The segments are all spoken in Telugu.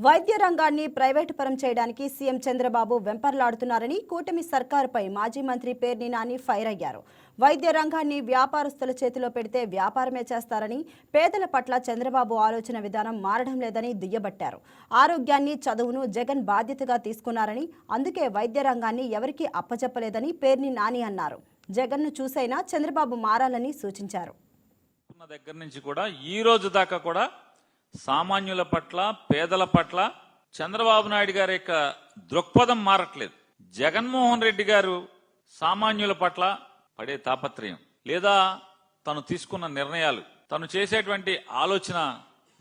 వైద్య రంగాన్ని ప్రైవేటు పరం చేయడానికి సీఎం చంద్రబాబు వెంపర్లాడుతున్నారని కూటమి సర్కారుపై మాజీ మంత్రి పేర్ని నాని ఫైర్ అయ్యారు. వైద్య రంగాన్ని వ్యాపారస్తుల చేతిలో పెడితే వ్యాపారమే చేస్తారని, పేదల పట్ల చంద్రబాబు ఆలోచన విధానం మారడం లేదని దుయ్యబట్టారు. ఆరోగ్యాన్ని, చదువును జగన్ బాధ్యతగా తీసుకున్నారని, అందుకే వైద్య రంగాన్ని ఎవరికీ అప్పచెప్పలేదని పేర్ని నాని అన్నారు. జగన్ను చూసైనా చంద్రబాబు మారాలని సూచించారు. దగ్గర నుంచి కూడా ఈ రోజు దాకా కూడా సామాన్యుల పట్ల, పేదల పట్ల చంద్రబాబు నాయుడు గారి యొక్క దృక్పథం మారట్లేదు. జగన్మోహన్ రెడ్డి గారు సామాన్యుల పట్ల పడే తాపత్రయం, లేదా తను తీసుకున్న నిర్ణయాలు, తను చేసేటువంటి ఆలోచన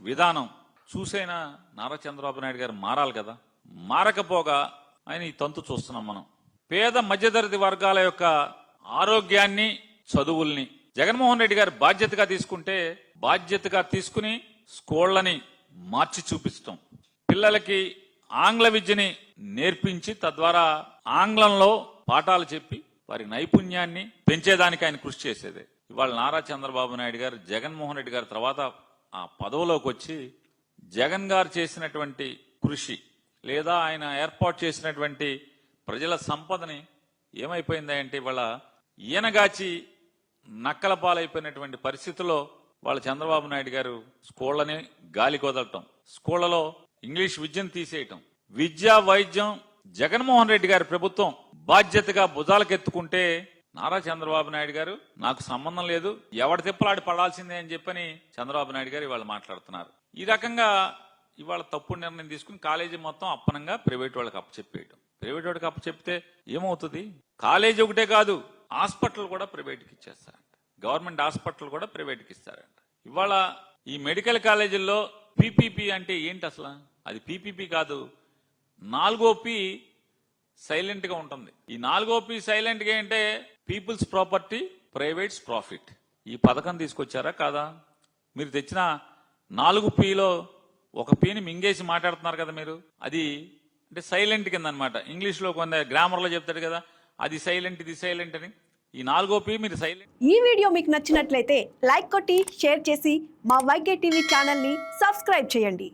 విధానం చూసైనా నారా చంద్రబాబు నాయుడు గారు మారాలి కదా. మారకపోగా ఆయన ఈ తంతు చూస్తున్నాం మనం. పేద మధ్యతరగతి వర్గాల యొక్క ఆరోగ్యాన్ని, చదువుల్ని జగన్మోహన్ రెడ్డి గారు బాధ్యతగా తీసుకుంటే, బాధ్యతగా తీసుకుని స్కూళ్లని మార్చి చూపించటం, పిల్లలకి ఆంగ్ల విద్యని నేర్పించి తద్వారా ఆంగ్లంలో పాఠాలు చెప్పి వారి నైపుణ్యాన్ని పెంచేదానికి ఆయన కృషి చేసేదే. ఇవాళ నారా చంద్రబాబు నాయుడు గారు జగన్మోహన్ రెడ్డి గారి తర్వాత ఆ పదవిలోకి వచ్చి జగన్ గారు చేసినటువంటి కృషి, లేదా ఆయన ఏర్పాటు చేసినటువంటి ప్రజల సంపదని ఏమైపోయింది అంటే ఇవాళ ఈయనగాచి నక్కల పాలైపోయినటువంటి పరిస్థితుల్లో వాళ్ళ చంద్రబాబు నాయుడు గారు స్కూళ్ళని గాలికి వదలటం, స్కూళ్లలో ఇంగ్లీష్ విద్యను తీసేయటం, విద్యా వైద్యం జగన్మోహన్ రెడ్డి గారి ప్రభుత్వం బాధ్యతగా భుజాలకెత్తుకుంటే నారా చంద్రబాబు నాయుడు గారు నాకు సంబంధం లేదు, ఎవడి తిప్పలాడి పడాల్సిందే అని చెప్పని చంద్రబాబు నాయుడు గారు ఇవాళ మాట్లాడుతున్నారు. ఈ రకంగా ఇవాళ తప్పుడు నిర్ణయం తీసుకుని కాలేజీ మొత్తం అప్పనంగా ప్రైవేట్ వాళ్ళకి అప్పచెప్పేయటం. ప్రైవేట్ వాళ్ళకి అప్పచెప్తే ఏమవుతుంది? కాలేజీ ఒకటే కాదు, హాస్పిటల్ కూడా ప్రైవేట్కి ఇచ్చేస్తారంట. గవర్నమెంట్ హాస్పిటల్ కూడా ప్రైవేట్కి ఇస్తారంట. ఇవాళ ఈ మెడికల్ కాలేజీల్లో పీపీపీ అంటే ఏంటి అసలు? అది పీపీపీ కాదు, 4వ పి సైలెంట్ గా ఉంటుంది. ఈ 4వ పి సైలెంట్ గా అంటే పీపుల్స్ ప్రాపర్టీ, ప్రైవేట్స్ ప్రాఫిట్. ఈ పథకం తీసుకొచ్చారా కాదా? మీరు తెచ్చిన 4 పిలో ఒక పిని మింగేసి మాట్లాడుతున్నారు కదా మీరు. అది అంటే సైలెంట్ కింద అనమాట. ఇంగ్లీష్ లో కొంత గ్రామర్ లో చెప్తాడు కదా, అది సైలెంట్, ఇది సైలెంట్ అని. ఈ 4వ పి మీరు సైలెంట్. ఈ వీడియో మీకు నచ్చినట్లయితే లైక్ కొట్టి షేర్ చేసి మా వైకే టీవీ ఛానల్ ని సబ్స్క్రైబ్ చేయండి.